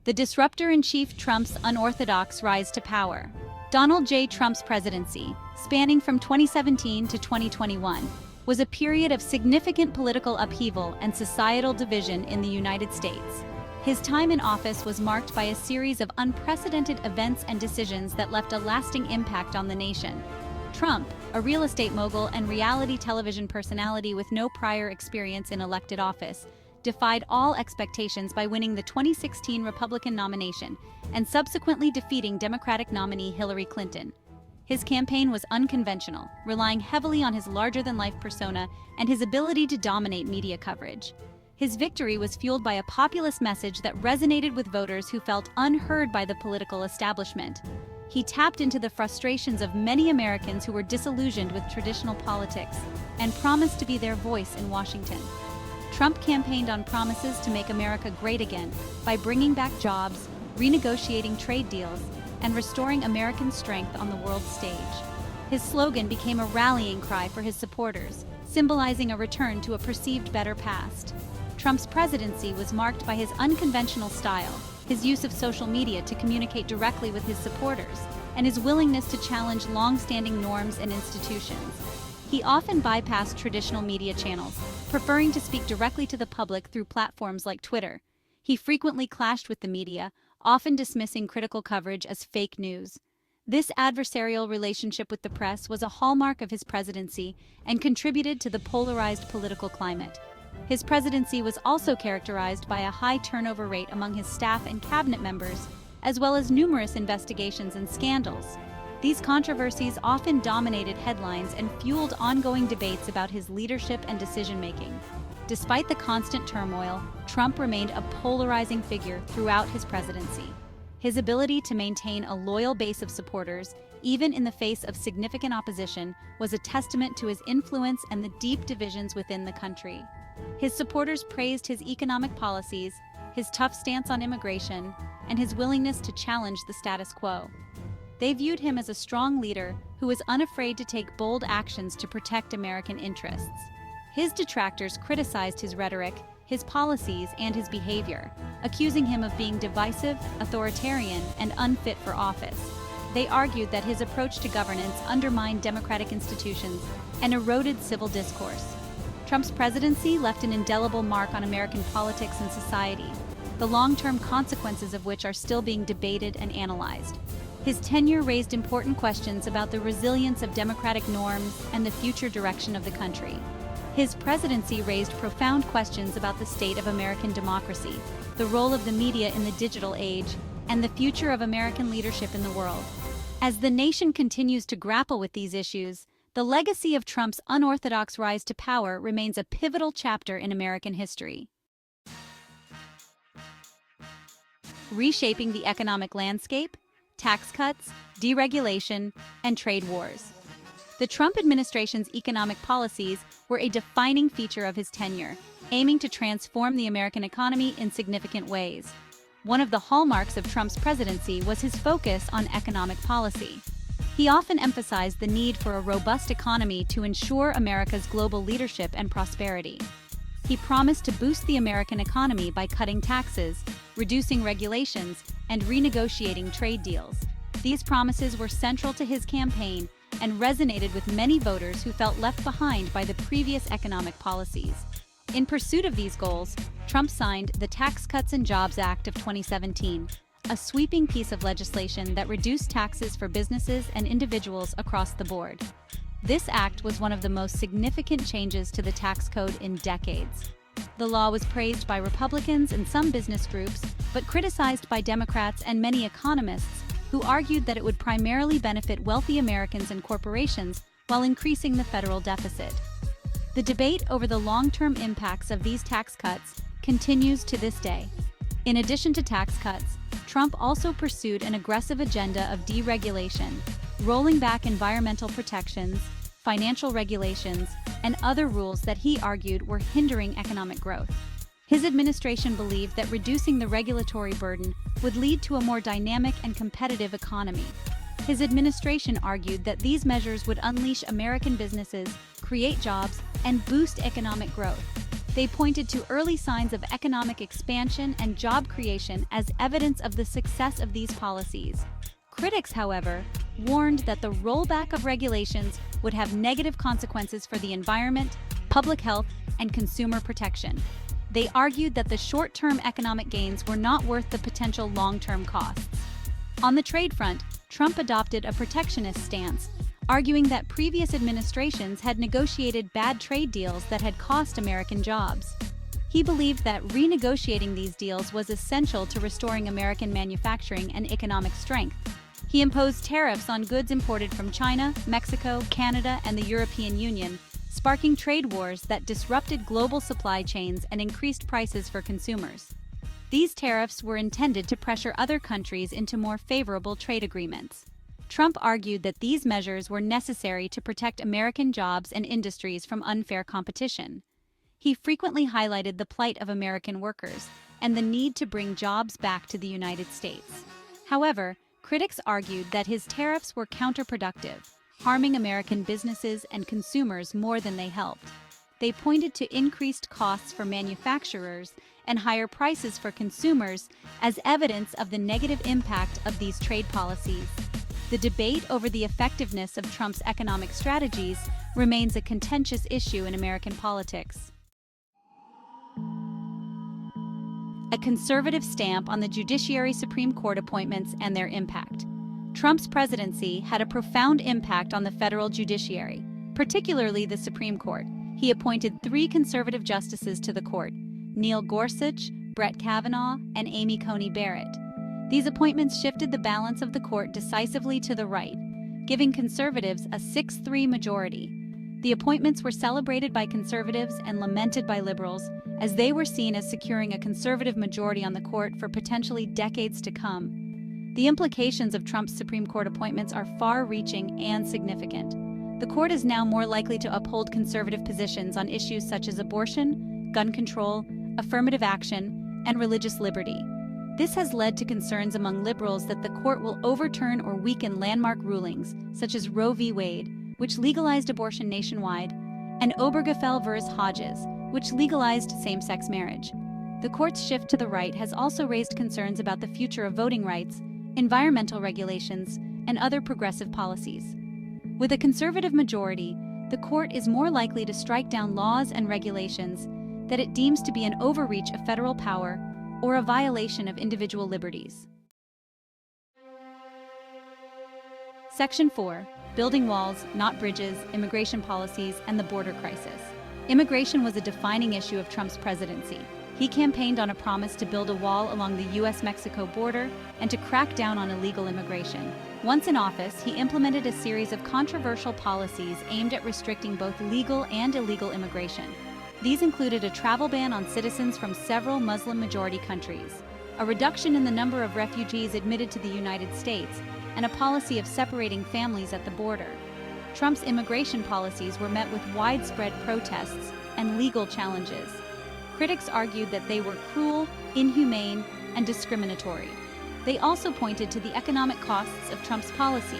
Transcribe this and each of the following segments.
The disruptor-in-chief Trump's unorthodox rise to power. Donald J. Trump's presidency, spanning from 2017 to 2021, was a period of significant political upheaval and societal division in the United States. His time in office was marked by a series of unprecedented events and decisions that left a lasting impact on the nation. Trump, a real estate mogul and reality television personality with no prior experience in elected office, defied all expectations by winning the 2016 Republican nomination and subsequently defeating Democratic nominee Hillary Clinton. His campaign was unconventional, relying heavily on his larger-than-life persona and his ability to dominate media coverage. His victory was fueled by a populist message that resonated with voters who felt unheard by the political establishment. He tapped into the frustrations of many Americans who were disillusioned with traditional politics and promised to be their voice in Washington. Trump campaigned on promises to make America great again by bringing back jobs, renegotiating trade deals, and restoring American strength on the world stage. His slogan became a rallying cry for his supporters, symbolizing a return to a perceived better past. Trump's presidency was marked by his unconventional style, his use of social media to communicate directly with his supporters, and his willingness to challenge long-standing norms and institutions. He often bypassed traditional media channels, preferring to speak directly to the public through platforms like Twitter. He frequently clashed with the media, often dismissing critical coverage as fake news. This adversarial relationship with the press was a hallmark of his presidency and contributed to the polarized political climate. His presidency was also characterized by a high turnover rate among his staff and cabinet members, as well as numerous investigations and scandals. These controversies often dominated headlines and fueled ongoing debates about his leadership and decision-making. Despite the constant turmoil, Trump remained a polarizing figure throughout his presidency. His ability to maintain a loyal base of supporters, even in the face of significant opposition, was a testament to his influence and the deep divisions within the country. His supporters praised his economic policies, his tough stance on immigration, and his willingness to challenge the status quo. They viewed him as a strong leader who was unafraid to take bold actions to protect American interests. His detractors criticized his rhetoric, his policies, and his behavior, accusing him of being divisive, authoritarian, and unfit for office. They argued that his approach to governance undermined democratic institutions and eroded civil discourse. Trump's presidency left an indelible mark on American politics and society, the long-term consequences of which are still being debated and analyzed. His tenure raised important questions about the resilience of democratic norms and the future direction of the country. His presidency raised profound questions about the state of American democracy, the role of the media in the digital age, and the future of American leadership in the world. As the nation continues to grapple with these issues, the legacy of Trump's unorthodox rise to power remains a pivotal chapter in American history. Reshaping the economic landscape, tax cuts, deregulation, and trade wars. The Trump administration's economic policies were a defining feature of his tenure, aiming to transform the American economy in significant ways. One of the hallmarks of Trump's presidency was his focus on economic policy. He often emphasized the need for a robust economy to ensure America's global leadership and prosperity. He promised to boost the American economy by cutting taxes, reducing regulations, and renegotiating trade deals. These promises were central to his campaign and resonated with many voters who felt left behind by the previous economic policies. In pursuit of these goals, Trump signed the Tax Cuts and Jobs Act of 2017, a sweeping piece of legislation that reduced taxes for businesses and individuals across the board. This act was one of the most significant changes to the tax code in decades. The law was praised by Republicans and some business groups, but criticized by Democrats and many economists, who argued that it would primarily benefit wealthy Americans and corporations while increasing the federal deficit. The debate over the long-term impacts of these tax cuts continues to this day. In addition to tax cuts, Trump also pursued an aggressive agenda of deregulation, rolling back environmental protections, financial regulations, and other rules that he argued were hindering economic growth. His administration believed that reducing the regulatory burden would lead to a more dynamic and competitive economy. His administration argued that these measures would unleash American businesses, create jobs, and boost economic growth. They pointed to early signs of economic expansion and job creation as evidence of the success of these policies. Critics, however, warned that the rollback of regulations would have negative consequences for the environment, public health, and consumer protection. They argued that the short-term economic gains were not worth the potential long-term costs. On the trade front, Trump adopted a protectionist stance, arguing that previous administrations had negotiated bad trade deals that had cost American jobs. He believed that renegotiating these deals was essential to restoring American manufacturing and economic strength. He imposed tariffs on goods imported from China, Mexico, Canada, and the European Union, sparking trade wars that disrupted global supply chains and increased prices for consumers. These tariffs were intended to pressure other countries into more favorable trade agreements. Trump argued that these measures were necessary to protect American jobs and industries from unfair competition. He frequently highlighted the plight of American workers and the need to bring jobs back to the United States. However, critics argued that his tariffs were counterproductive, harming American businesses and consumers more than they helped. They pointed to increased costs for manufacturers and higher prices for consumers as evidence of the negative impact of these trade policies. The debate over the effectiveness of Trump's economic strategies remains a contentious issue in American politics. A conservative stamp on the Judiciary Supreme Court appointments and their impact. Trump's presidency had a profound impact on the federal judiciary, particularly the Supreme Court. He appointed 3 conservative justices to the court: Neil Gorsuch, Brett Kavanaugh, and Amy Coney Barrett. These appointments shifted the balance of the court decisively to the right, giving conservatives a 6-3 majority. The appointments were celebrated by conservatives and lamented by liberals, as they were seen as securing a conservative majority on the court for potentially decades to come. The implications of Trump's Supreme Court appointments are far-reaching and significant. The court is now more likely to uphold conservative positions on issues such as abortion, gun control, affirmative action, and religious liberty. This has led to concerns among liberals that the court will overturn or weaken landmark rulings, such as Roe v. Wade, which legalized abortion nationwide, and Obergefell v. Hodges, which legalized same-sex marriage. The court's shift to the right has also raised concerns about the future of voting rights, environmental regulations, and other progressive policies. With a conservative majority, the court is more likely to strike down laws and regulations that it deems to be an overreach of federal power or a violation of individual liberties. Section 4. Building walls, not bridges, immigration policies, and the border crisis. Immigration was a defining issue of Trump's presidency. He campaigned on a promise to build a wall along the U.S.-Mexico border and to crack down on illegal immigration. Once in office, he implemented a series of controversial policies aimed at restricting both legal and illegal immigration. These included a travel ban on citizens from several Muslim-majority countries, a reduction in the number of refugees admitted to the United States, and a policy of separating families at the border. Trump's immigration policies were met with widespread protests and legal challenges. Critics argued that they were cruel, inhumane, and discriminatory. They also pointed to the economic costs of Trump's policies,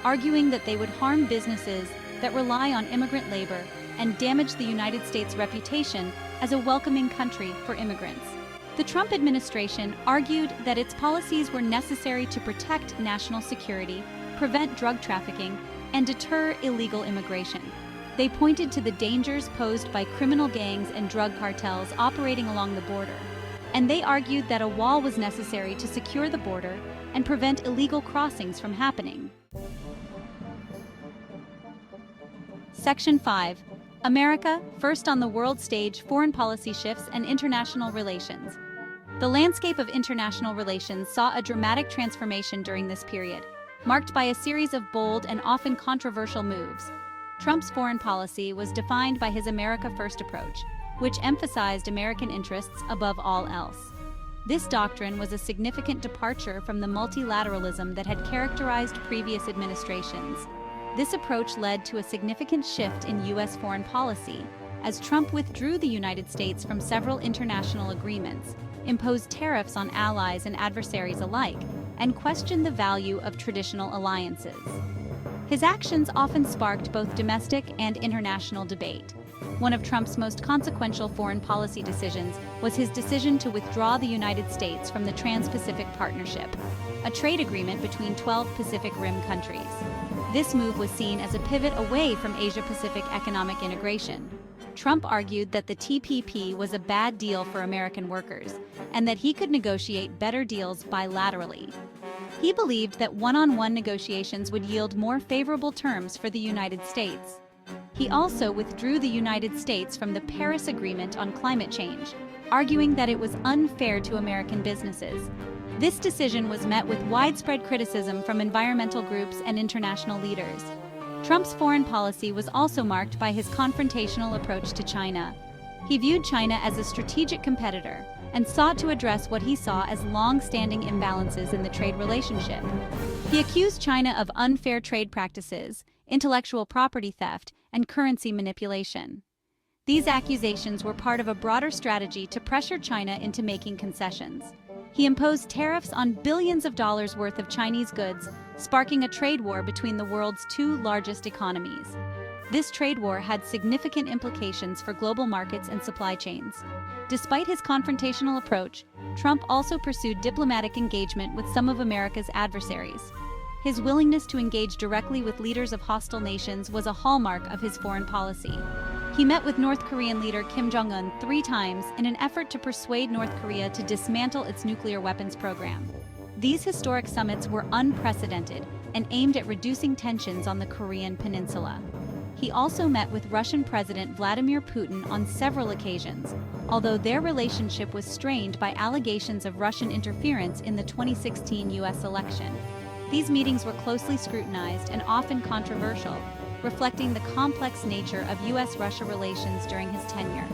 arguing that they would harm businesses that rely on immigrant labor and damage the United States' reputation as a welcoming country for immigrants. The Trump administration argued that its policies were necessary to protect national security, prevent drug trafficking, and deter illegal immigration. They pointed to the dangers posed by criminal gangs and drug cartels operating along the border, and they argued that a wall was necessary to secure the border and prevent illegal crossings from happening. Section 5. America, first on the world stage, foreign policy shifts and international relations. The landscape of international relations saw a dramatic transformation during this period, marked by a series of bold and often controversial moves. Trump's foreign policy was defined by his America First approach, which emphasized American interests above all else. This doctrine was a significant departure from the multilateralism that had characterized previous administrations. This approach led to a significant shift in U.S. foreign policy, as Trump withdrew the United States from several international agreements, imposed tariffs on allies and adversaries alike, and questioned the value of traditional alliances. His actions often sparked both domestic and international debate, One of Trump's most consequential foreign policy decisions was his decision to withdraw the United States from the Trans-Pacific Partnership, a trade agreement between 12 Pacific Rim countries. This move was seen as a pivot away from Asia-Pacific economic integration. Trump argued that the TPP was a bad deal for American workers and that he could negotiate better deals bilaterally. He believed that one-on-one negotiations would yield more favorable terms for the United States. He also withdrew the United States from the Paris Agreement on climate change, arguing that it was unfair to American businesses. This decision was met with widespread criticism from environmental groups and international leaders. Trump's foreign policy was also marked by his confrontational approach to China. He viewed China as a strategic competitor and sought to address what he saw as long-standing imbalances in the trade relationship. He accused China of unfair trade practices, intellectual property theft, and currency manipulation. These accusations were part of a broader strategy to pressure China into making concessions. He imposed tariffs on billions of dollars worth of Chinese goods, sparking a trade war between the world's two largest economies. This trade war had significant implications for global markets and supply chains. Despite his confrontational approach, Trump also pursued diplomatic engagement with some of America's adversaries. His willingness to engage directly with leaders of hostile nations was a hallmark of his foreign policy. He met with North Korean leader Kim Jong-un 3 times in an effort to persuade North Korea to dismantle its nuclear weapons program. These historic summits were unprecedented and aimed at reducing tensions on the Korean peninsula. He also met with Russian President Vladimir Putin on several occasions, although their relationship was strained by allegations of Russian interference in the 2016 U.S. election. These meetings were closely scrutinized and often controversial, reflecting the complex nature of U.S.-Russia relations during his tenure.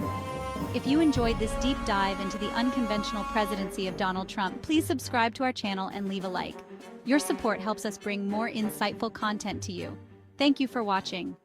If you enjoyed this deep dive into the unconventional presidency of Donald Trump, please subscribe to our channel and leave a like. Your support helps us bring more insightful content to you. Thank you for watching.